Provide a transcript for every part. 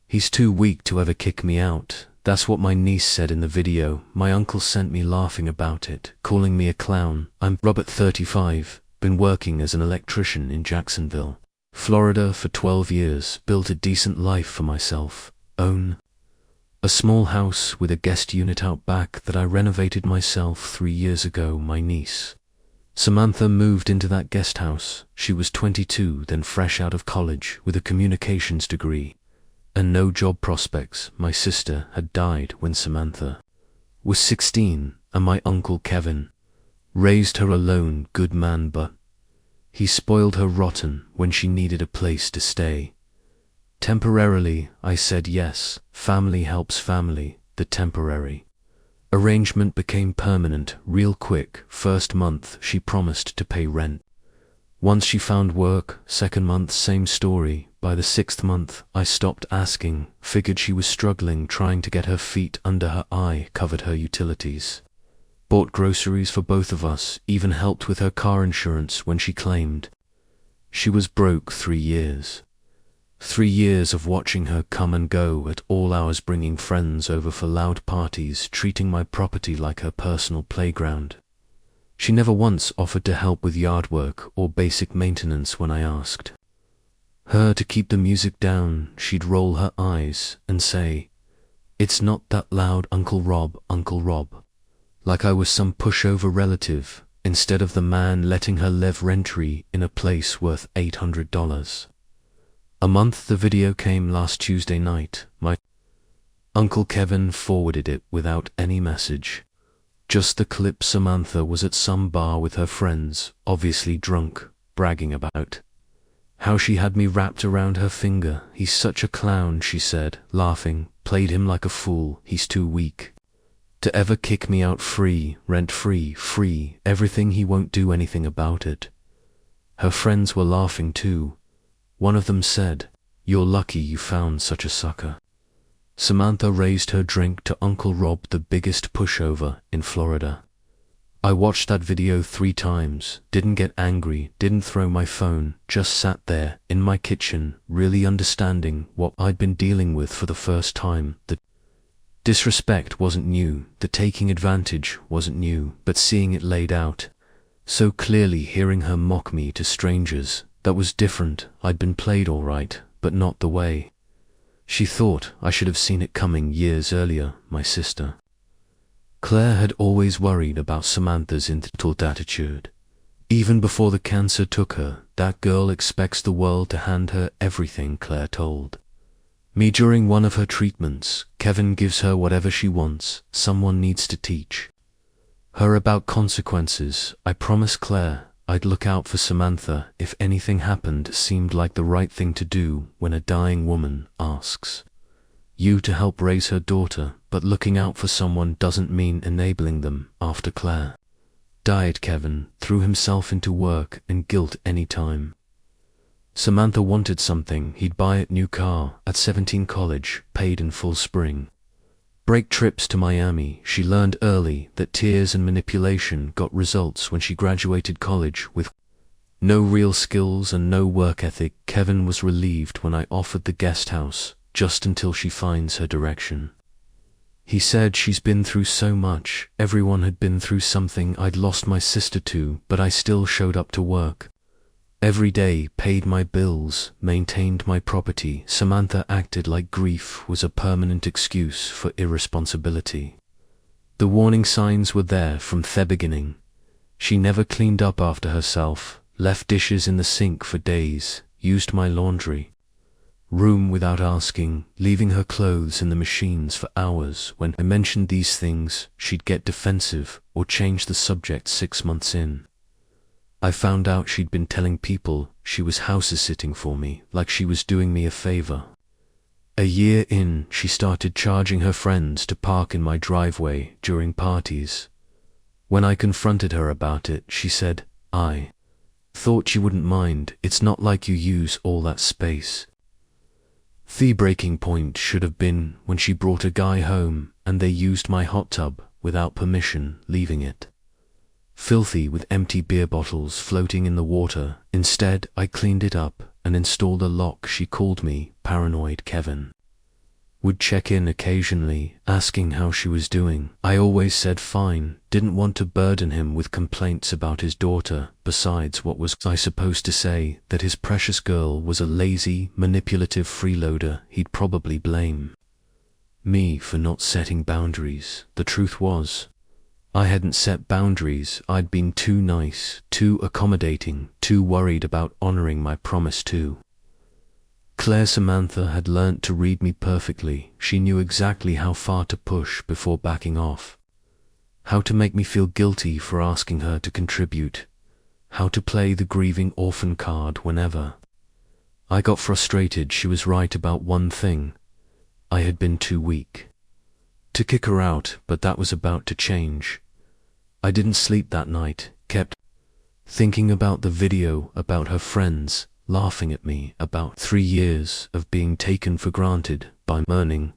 He's too weak to ever kick me out. That's what my niece said in the video. My uncle sent me laughing about it, calling me a clown. I'm Robert, 35, been working as an electrician in Jacksonville, Florida for 12 years, built a decent life for myself, own a small house with a guest unit out back that I renovated myself 3 years ago. My niece, Samantha, moved into that guest house. She was 22, then fresh out of college with a communications degree and no job prospects. My sister had died when Samantha was 16, and my uncle Kevin raised her alone. Good man, but he spoiled her rotten when she needed a place to stay. Temporarily, I said yes. Family helps family. The temporary arrangement became permanent real quick. First month, she promised to pay rent. Once she found work, second month, same story. By the 6th month, I stopped asking, figured she was struggling, trying to get her feet under her eye, covered her utilities, bought groceries for both of us, even helped with her car insurance when she claimed she was broke. 3 years. 3 years of watching her come and go at all hours, bringing friends over for loud parties, treating my property like her personal playground. She never once offered to help with yard work or basic maintenance when I asked her to keep the music down. She'd roll her eyes and say, "It's not that loud, Uncle Rob," like I was some pushover relative, instead of the man letting her live rent-free in a place worth $800 a month. The video came last Tuesday night. My uncle Kevin forwarded it without any message, just the clip. Samantha was at some bar with her friends, obviously drunk, bragging about how she had me wrapped around her finger. "He's such a clown," she said, laughing. "Played him like a fool. He's too weak to ever kick me out. Free, rent-free, free, everything. He won't do anything about it." Her friends were laughing too. One of them said, "You're lucky you found such a sucker." Samantha raised her drink to Uncle Rob, the biggest pushover in Florida. I watched that video 3 times, didn't get angry, didn't throw my phone, just sat there in my kitchen, really understanding what I'd been dealing with for the first time. The disrespect wasn't new, the taking advantage wasn't new, but seeing it laid out so clearly, hearing her mock me to strangers, that was different. I'd been played all right, but not the way she thought. I should have seen it coming years earlier. My sister Claire had always worried about Samantha's entitled attitude. Even before the cancer took her, that girl expects the world to hand her everything, Claire told me during one of her treatments. Kevin gives her whatever she wants. Someone needs to teach her about consequences. I promised Claire I'd look out for Samantha if anything happened. Seemed like the right thing to do when a dying woman asks you to help raise her daughter, but looking out for someone doesn't mean enabling them. After Claire died, Kevin threw himself into work and guilt any time Samantha wanted something, he'd buy a new car. At 17, college, paid in full. Spring break trips to Miami. She learned early that tears and manipulation got results when she graduated college with no real skills and no work ethic. Kevin was relieved when I offered the guest house, just until she finds her direction. He said she's been through so much, everyone had been through something. I'd lost my sister too, but I still showed up to work every day, paid my bills, maintained my property. Samantha acted like grief was a permanent excuse for irresponsibility. The warning signs were there from the beginning. She never cleaned up after herself, left dishes in the sink for days, used my laundry room without asking, leaving her clothes in the machines for hours. When I mentioned these things, she'd get defensive or change the subject. 6 months in, I found out she'd been telling people she was house-sitting for me, like she was doing me a favor. A year in, she started charging her friends to park in my driveway during parties. When I confronted her about it, she said, "I thought you wouldn't mind, it's not like you use all that space." The breaking point should have been when she brought a guy home and they used my hot tub without permission, leaving it filthy with empty beer bottles floating in the water. Instead, I cleaned it up and installed a lock. She called me paranoid. Kevin Would check in occasionally, asking how she was doing. I always said fine, didn't want to burden him with complaints about his daughter. Besides, what was I supposed to say? That his precious girl was a lazy, manipulative freeloader? He'd probably blame me for not setting boundaries. The truth was, I hadn't set boundaries. I'd been too nice, too accommodating, too worried about honoring my promise to Claire. Samantha had learnt to read me perfectly. She knew exactly how far to push before backing off, how to make me feel guilty for asking her to contribute, how to play the grieving orphan card whenever I got frustrated. She was right about one thing: I had been too weak to kick her out, but that was about to change. I didn't sleep that night, kept thinking about the video, about her friends laughing at me, about 3 years of being taken for granted by earning.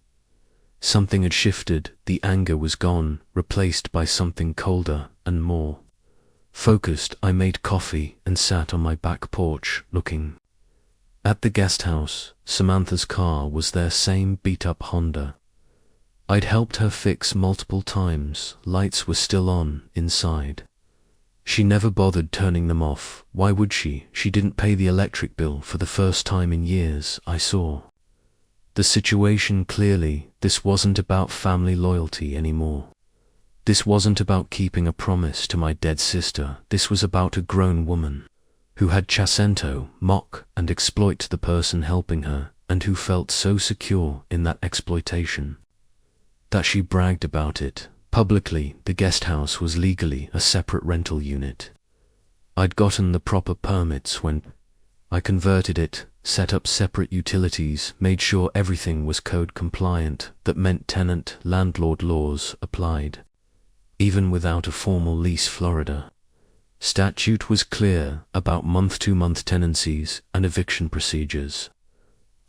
Something had shifted. The anger was gone, replaced by something colder and more focused. I made coffee and sat on my back porch, looking at the guest house. Samantha's car was their same beat-up Honda I'd helped her fix multiple times. Lights were still on inside. She never bothered turning them off. Why would she? She didn't pay the electric bill for the first time in years. I saw the situation clearly. This wasn't about family loyalty anymore. This wasn't about keeping a promise to my dead sister. This was about a grown woman who had chasento, mock and exploit the person helping her, and who felt so secure in that exploitation that she bragged about it publicly. The guest house was legally a separate rental unit. I'd gotten the proper permits when I converted it, set up separate utilities, made sure everything was code compliant. That meant tenant-landlord laws applied, even without a formal lease. Florida statute was clear about month-to-month tenancies and eviction procedures.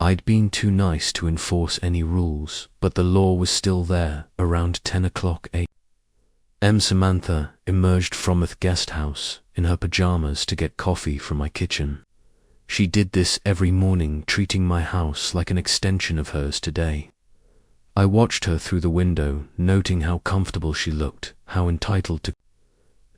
I'd been too nice to enforce any rules, but the law was still there. Around 10 o'clock a.m. Samantha emerged from the guest house in her pajamas to get coffee from my kitchen. She did this every morning, treating my house like an extension of hers today. I watched her through the window, noting how comfortable she looked, how entitled to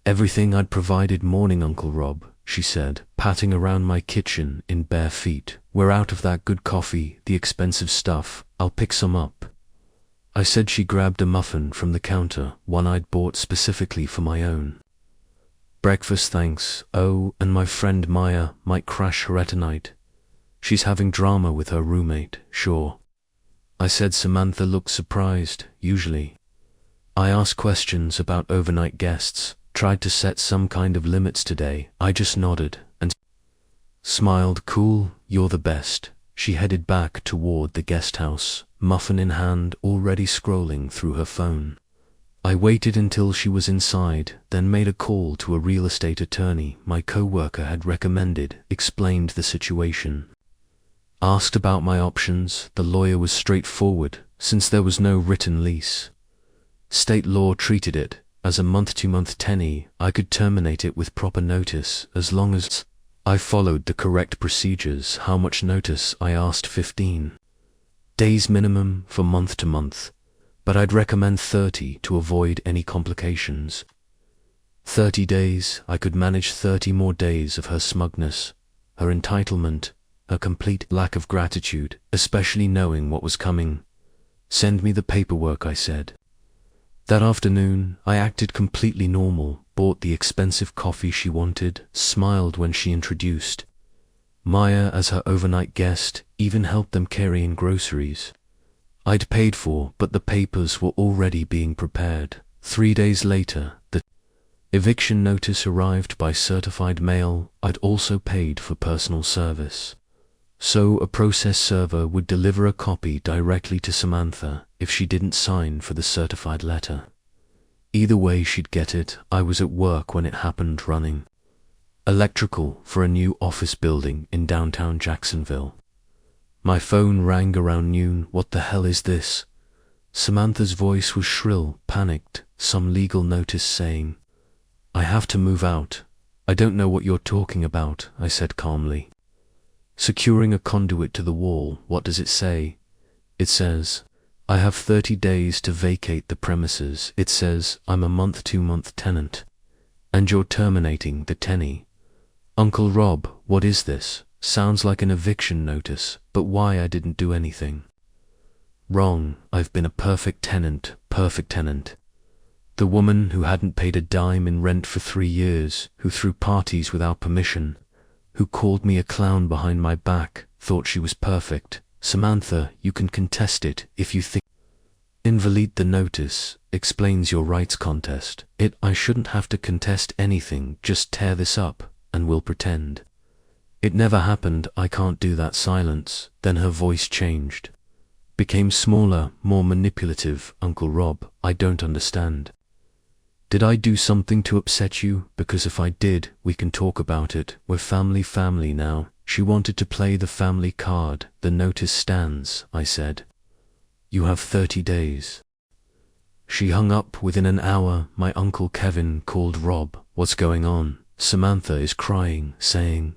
everything I'd provided. "Morning, Uncle Rob," she said, patting around my kitchen in bare feet. "We're out of that good coffee, the expensive stuff. I'll pick some up," I said. She grabbed a muffin from the counter, one I'd bought specifically for my own breakfast. "Thanks. Oh, and my friend Maya might crash her tonight. She's having drama with her roommate." "Sure," I said. Samantha looked surprised. Usually I ask questions about overnight guests. Tried to set some kind of limits today. I just nodded and smiled. "Cool, you're the best." She headed back toward the guest house, muffin in hand, already scrolling through her phone. I waited until she was inside, then made a call to a real estate attorney my co-worker had recommended, explained the situation, asked about my options. The lawyer was straightforward. Since there was no written lease, state law treated it as a month-to-month tenancy. I could terminate it with proper notice as long as I followed the correct procedures. How much notice? I asked. 15 days minimum for month-to-month, but I'd recommend 30 to avoid any complications. 30 days? I could manage 30 more days of her smugness, her entitlement, her complete lack of gratitude, especially knowing what was coming. "Send me the paperwork," I said. That afternoon, I acted completely normal, bought the expensive coffee she wanted, smiled when she introduced Maya as her overnight guest, even helped them carry in groceries I'd paid for, but the papers were already being prepared. 3 days later, the eviction notice arrived by certified mail. I'd also paid for personal service, so a process server would deliver a copy directly to Samantha if she didn't sign for the certified letter. Either way, she'd get it. I was at work when it happened, running electrical for a new office building in downtown Jacksonville. My phone rang around noon. "What the hell is this?" Samantha's voice was shrill, panicked. "Some legal notice saying I have to move out." "I don't know what you're talking about," I said calmly. "Securing a conduit to the wall. What does it say?" It says, I have 30 days to vacate the premises. It says, I'm a month-to-month tenant. And you're terminating the tenny. Uncle Rob, what is this? Sounds like an eviction notice, but why I didn't do anything. Wrong, I've been a perfect tenant. The woman who hadn't paid a dime in rent for 3 years, who threw parties without permission, who called me a clown behind my back, thought she was perfect. Samantha, you can contest it if you think. Invalid the notice, explains your rights contest. I shouldn't have to contest anything, just tear this up, and we'll pretend. It never happened, I can't do that. Silence. Then her voice changed. Became smaller, more manipulative. Uncle Rob, I don't understand. Did I do something to upset you? Because if I did, we can talk about it. We're family now. She wanted to play the family card. The notice stands, I said. You have 30 days. She hung up within an hour. My uncle Kevin called Rob. What's going on? Samantha is crying, saying,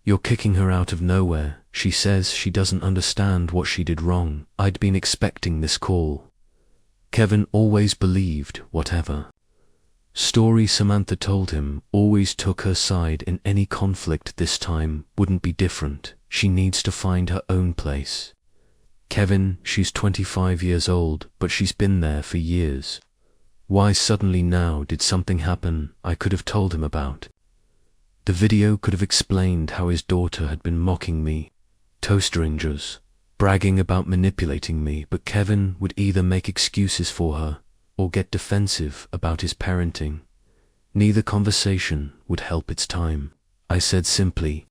you're kicking her out of nowhere. She says she doesn't understand what she did wrong. I'd been expecting this call. Kevin always believed whatever story Samantha told him, always took her side in any conflict. This time wouldn't be different. She needs to find her own place. Kevin, she's 25 years old, but she's been there for years. Why suddenly now? Did something happen I could have told him about? The video could have explained how his daughter had been mocking me, to strangers, bragging about manipulating me, but Kevin would either make excuses for her or get defensive about his parenting. Neither conversation would help its time. I said simply,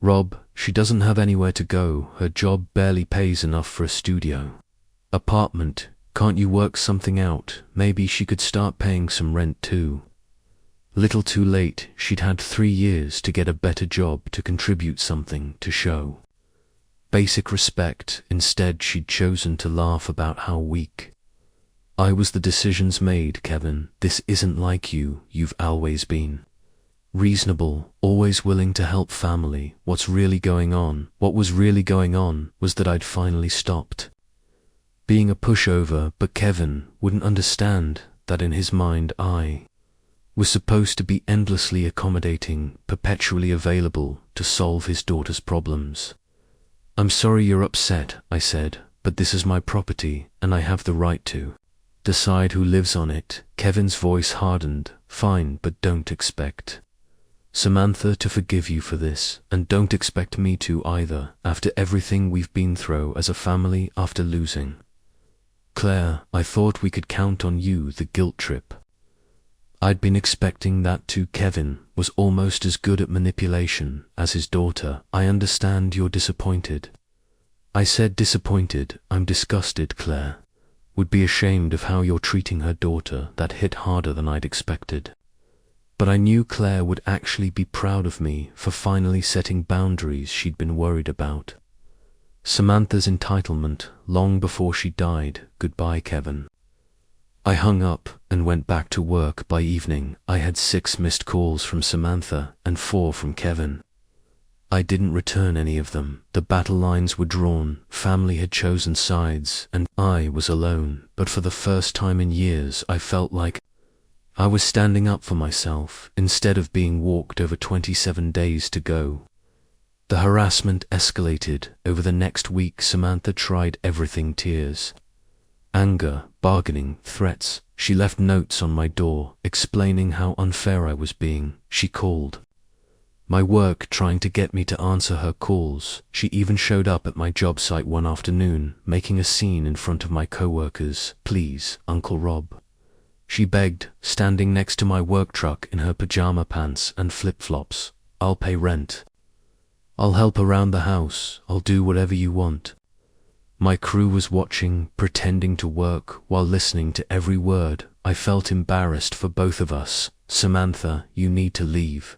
Rob, she doesn't have anywhere to go. Her job barely pays enough for a studio apartment. Can't you work something out? Maybe she could start paying some rent too. Little too late, she'd had 3 years to get a better job, to contribute something, to show basic respect. Instead, she'd chosen to laugh about how weak I was. The decisions made, Kevin. This isn't like you. You've always been reasonable, always willing to help family. What was really going on was that I'd finally stopped being a pushover, but Kevin wouldn't understand that in his mind I was supposed to be endlessly accommodating, perpetually available to solve his daughter's problems. I'm sorry you're upset, I said, but this is my property, and I have the right to decide who lives on it. Kevin's voice hardened. Fine, but don't expect Samantha to forgive you for this, and don't expect me to either, after everything we've been through as a family, after losing Claire. I thought we could count on you. The guilt trip. I'd been expecting that too. Kevin was almost as good at manipulation as his daughter. I understand you're disappointed. I said disappointed. I'm disgusted. Claire would be ashamed of how you're treating her daughter. That hit harder than I'd expected. But I knew Claire would actually be proud of me for finally setting boundaries she'd been worried about. Samantha's entitlement, long before she died. Goodbye, Kevin. I hung up and went back to work. By evening, I had 6 missed calls from Samantha and 4 from Kevin. I didn't return any of them. The battle lines were drawn, family had chosen sides, and I was alone. But for the first time in years, I felt like I was standing up for myself, instead of being walked over. 27 days to go. The harassment escalated. Over the next week, Samantha tried everything: tears, anger, bargaining, threats. She left notes on my door, explaining how unfair I was being. She called my work, trying to get me to answer her calls. She even showed up at my job site one afternoon, making a scene in front of my coworkers. Please, Uncle Rob, she begged, standing next to my work truck in her pajama pants and flip-flops. I'll pay rent. I'll help around the house. I'll do whatever you want. My crew was watching, pretending to work while listening to every word. I felt embarrassed for both of us. Samantha, you need to leave.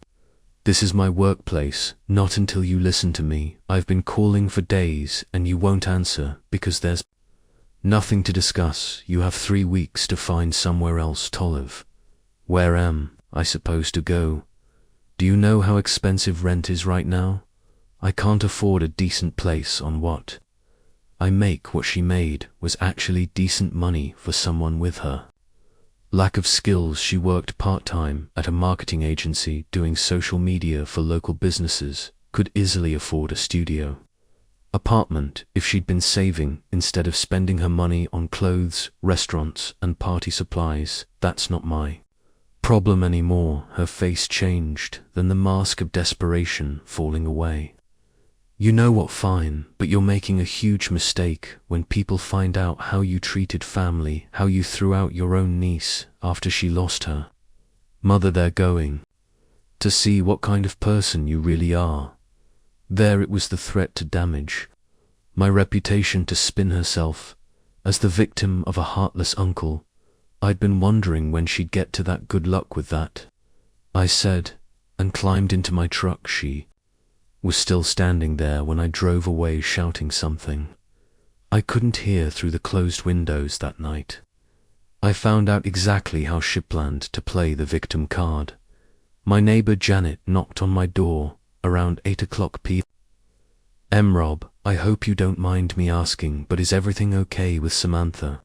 This is my workplace. Not until you listen to me. I've been calling for days and you won't answer because there's nothing to discuss. You have 3 weeks to find somewhere else to live. Where am I supposed to go? Do you know how expensive rent is right now? I can't afford a decent place on what I make what she made was actually decent money for someone with her lack of skills. She worked part-time at a marketing agency doing social media for local businesses, could easily afford a studio apartment if she'd been saving instead of spending her money on clothes, restaurants, and party supplies. That's not my problem anymore. Her face changed, then the mask of desperation falling away. You know what, fine, but you're making a huge mistake when people find out how you treated family, how you threw out your own niece after she lost her mother. They're going to see what kind of person you really are. There it was, the threat to damage my reputation, to spin herself as the victim of a heartless uncle. I'd been wondering when she'd get to that. Good luck with that, I said, and climbed into my truck. She was still standing there when I drove away, shouting something I couldn't hear through the closed windows. That night, I found out exactly how she planned to play the victim card. My neighbor Janet knocked on my door around 8 o'clock p.m. Rob, I hope you don't mind me asking, but is everything okay with Samantha?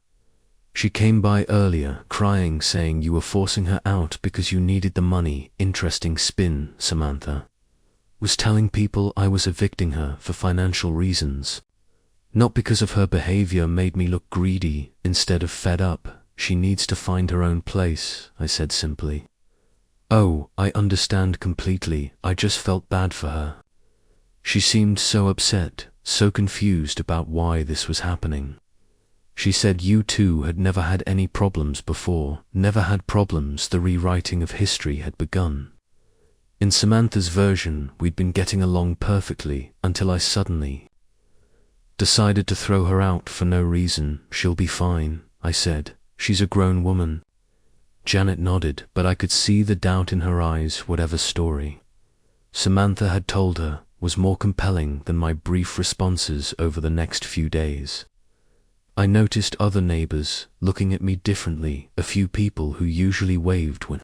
She came by earlier, crying, saying you were forcing her out because you needed the money. Interesting spin. Samantha was telling people I was evicting her for financial reasons, not because of her behavior made me look greedy instead of fed up. She needs to find her own place, I said simply. Oh, I understand completely. I just felt bad for her. She seemed so upset, so confused about why this was happening. She said you two had never had any problems before, never had problems. The rewriting of history had begun. In Samantha's version, we'd been getting along perfectly until I suddenly decided to throw her out for no reason. She'll be fine, I said. She's a grown woman. Janet nodded, but I could see the doubt in her eyes. Whatever story Samantha had told her was more compelling than my brief responses over the next few days. I noticed other neighbors looking at me differently. A few people who usually waved when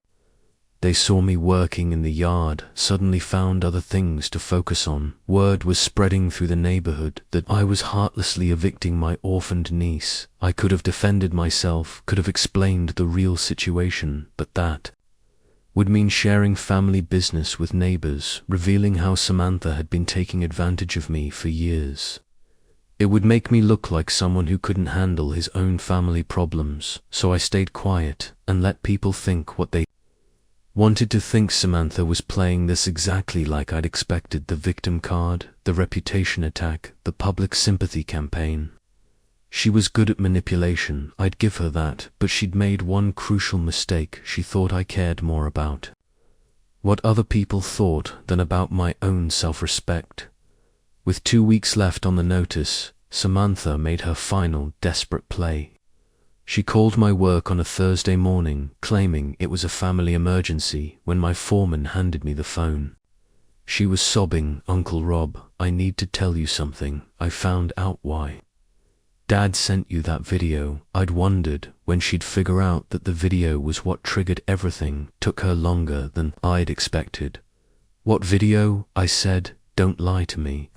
they saw me working in the yard suddenly found other things to focus on. Word was spreading through the neighborhood that I was heartlessly evicting my orphaned niece. I could have defended myself, could have explained the real situation, but that would mean sharing family business with neighbors, revealing how Samantha had been taking advantage of me for years. It would make me look like someone who couldn't handle his own family problems, so I stayed quiet and let people think what they wanted to think. Samantha was playing this exactly like I'd expected. The victim card, the reputation attack, the public sympathy campaign. She was good at manipulation, I'd give her that, but she'd made one crucial mistake. She thought I cared more about what other people thought than about my own self-respect. With 2 weeks left on the notice, Samantha made her final, desperate play. She called my work on a Thursday morning, claiming it was a family emergency, when my foreman handed me the phone. She was sobbing. Uncle Rob, I need to tell you something. I found out why Dad sent you that video. I'd wondered when she'd figure out that the video was what triggered everything. Took her longer than I'd expected. What video? I said. Don't lie to me.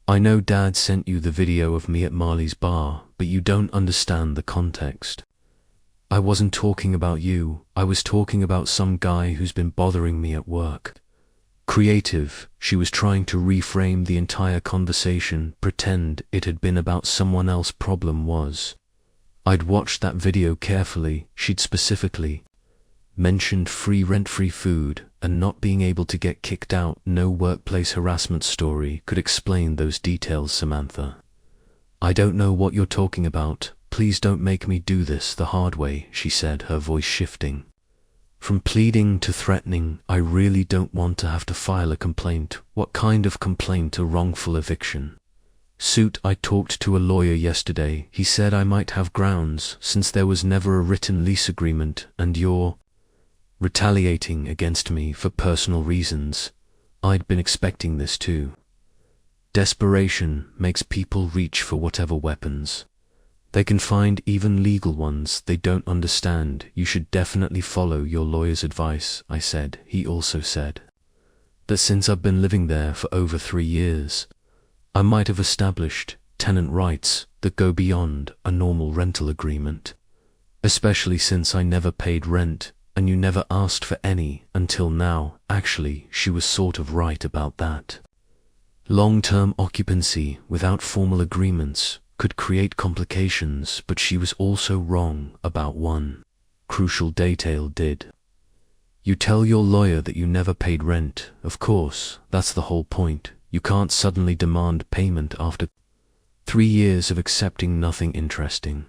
I know Dad sent you the video of me at Marley's bar, but you don't understand the context. I wasn't talking about you. I was talking about some guy who's been bothering me at work. Creative. She was trying to reframe the entire conversation, pretend it had been about someone else. Problem was, I'd watched that video carefully. She'd specifically mentioned free rent-free food and not being able to get kicked out. No workplace harassment story could explain those details. Samantha, I don't know what you're talking about. Please don't make me do this the hard way, she said, her voice shifting from pleading to threatening. I really don't want to have to file a complaint. What kind of complaint? A wrongful eviction suit. I talked to a lawyer yesterday. He said I might have grounds since there was never a written lease agreement, and you're retaliating against me for personal reasons. I'd been expecting this too. Desperation makes people reach for whatever weapons they can find, even legal ones they don't understand. You should definitely follow your lawyer's advice, I said. He also said that since I've been living there for over 3 years, I might have established tenant rights that go beyond a normal rental agreement. Especially since I never paid rent, and you never asked for any until now. Actually, she was sort of right about that. Long-term occupancy without formal agreements could create complications, but she was also wrong about one crucial detail. Did you tell your lawyer that you never paid rent? Of course, that's the whole point. You can't suddenly demand payment after 3 years of accepting nothing interesting.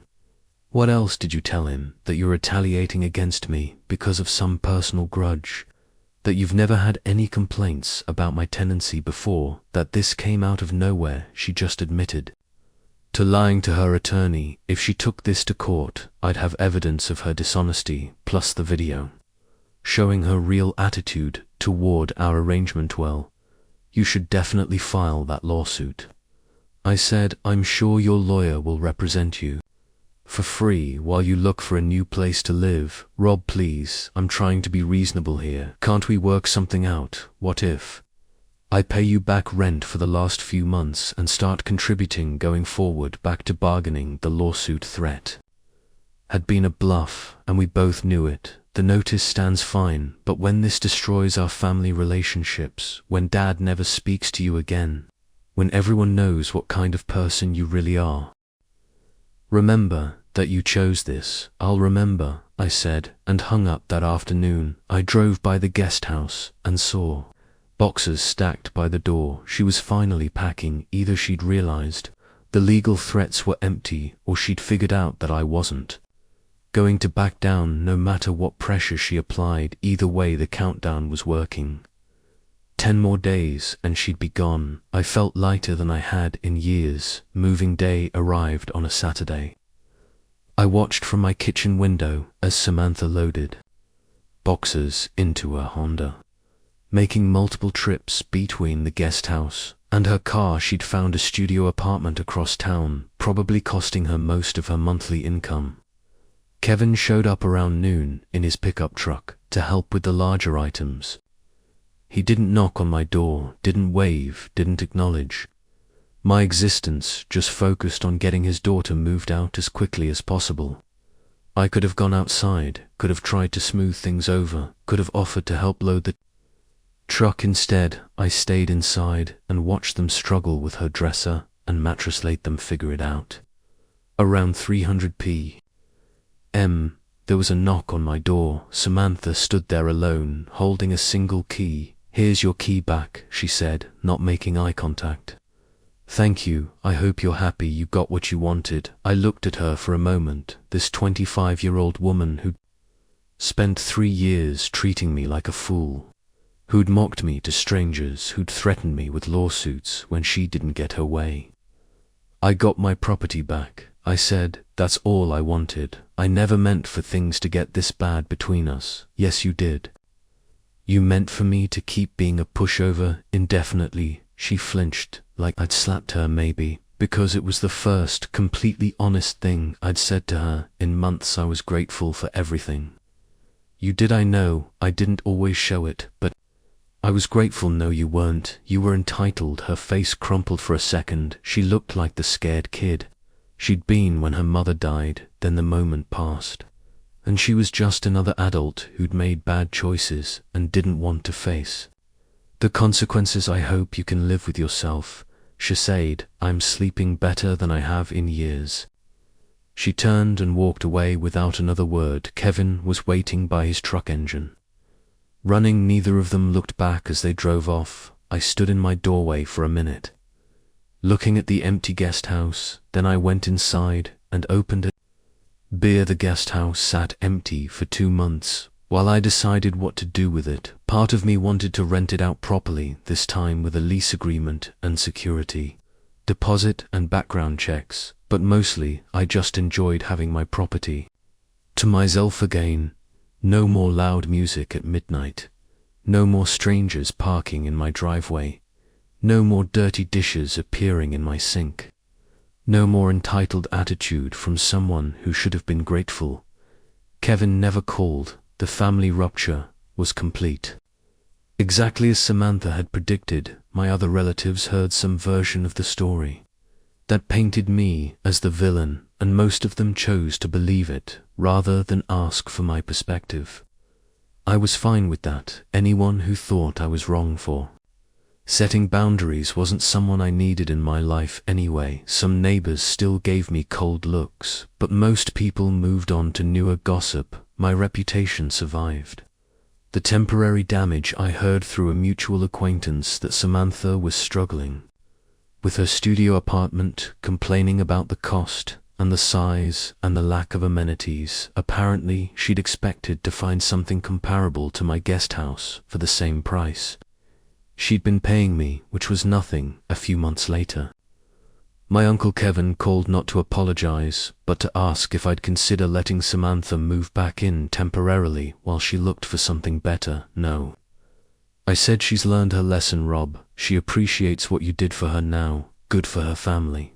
What else did you tell him? That you're retaliating against me because of some personal grudge? That you've never had any complaints about my tenancy before? That this came out of nowhere? She just admitted to lying to her attorney. If she took this to court, I'd have evidence of her dishonesty, plus the video showing her real attitude toward our arrangement. Well, you should definitely file that lawsuit. I said, I'm sure your lawyer will represent you for free while you look for a new place to live. Rob, please, I'm trying to be reasonable here. Can't we work something out? What if I pay you back rent for the last few months and start contributing going forward? Back to bargaining. The lawsuit threat had been a bluff, and we both knew it. The notice stands fine, but when this destroys our family relationships, when Dad never speaks to you again, when everyone knows what kind of person you really are. Remember that you chose this. I'll remember, I said, and hung up. That afternoon, I drove by the guest house and saw boxes stacked by the door. She was finally packing. Either she'd realized the legal threats were empty, or she'd figured out that I wasn't going to back down no matter what pressure she applied. Either way, the countdown was working. 10 more days and she'd be gone. I felt lighter than I had in years. Moving day arrived on a Saturday. I watched from my kitchen window as Samantha loaded boxes into her Honda, making multiple trips between the guest house and her car. She'd found a studio apartment across town, probably costing her most of her monthly income. Kevin showed up around noon in his pickup truck to help with the larger items. He didn't knock on my door, didn't wave, didn't acknowledge my existence, just focused on getting his daughter moved out as quickly as possible. I could have gone outside, could have tried to smooth things over, could have offered to help load the truck. Instead, I stayed inside and watched them struggle with her dresser and mattress. Let them figure it out. Around 300 p.m., there was a knock on my door. Samantha stood there alone, holding a single key. Here's your key back, she said, not making eye contact. Thank you. I hope you're happy you got what you wanted. I looked at her for a moment. This 25-year-old woman who'd spent 3 years treating me like a fool, who'd mocked me to strangers, who'd threatened me with lawsuits when she didn't get her way. I got my property back, I said. That's all I wanted. I never meant for things to get this bad between us. Yes, you did. You meant for me to keep being a pushover indefinitely. She flinched, like I'd slapped her maybe, because it was the first completely honest thing I'd said to her in months. I was grateful for everything you did. I know I didn't always show it, but I was grateful. No, you weren't. You were entitled. Her face crumpled for a second. She looked like the scared kid she'd been when her mother died. Then the moment passed, and she was just another adult who'd made bad choices and didn't want to face the consequences. I hope you can live with yourself, she said. I'm sleeping better than I have in years. She turned and walked away without another word. Kevin was waiting by his truck engine running. Neither of them looked back as they drove off. I stood in my doorway for a minute, looking at the empty guest house. Then I went inside and opened a beer. The guest house sat empty for 2 months while I decided what to do with it. Part of me wanted to rent it out properly, this time with a lease agreement and security deposit and background checks, but mostly I just enjoyed having my property to myself again. No more loud music at midnight, no more strangers parking in my driveway, no more dirty dishes appearing in my sink, no more entitled attitude from someone who should have been grateful. Kevin never called. The family rupture was complete. Exactly as Samantha had predicted, my other relatives heard some version of the story. that painted me as the villain, and most of them chose to believe it rather than ask for my perspective. I was fine with that. Anyone who thought I was wrong for setting boundaries wasn't someone I needed in my life anyway. Some neighbors still gave me cold looks, but most people moved on to newer gossip. My reputation survived the temporary damage. I heard through a mutual acquaintance that Samantha was struggling with her studio apartment, complaining about the cost and the size and the lack of amenities. Apparently, she'd expected to find something comparable to my guest house for the same price she'd been paying me, which was nothing. A few months later, my Uncle Kevin called not to apologize, but to ask if I'd consider letting Samantha move back in temporarily while she looked for something better. No. I said, she's learned her lesson, Rob. She appreciates what you did for her now. Good for her. Family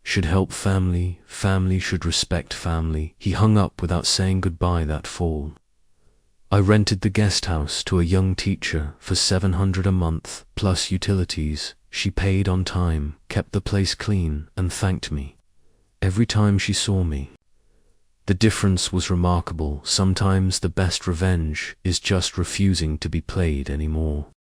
should help family. Family should respect family. He hung up without saying goodbye that fall. I rented the guest house to a young teacher for $700 a month, plus utilities. She paid on time, kept the place clean, and thanked me every time she saw me. The difference was remarkable. Sometimes the best revenge is just refusing to be played anymore.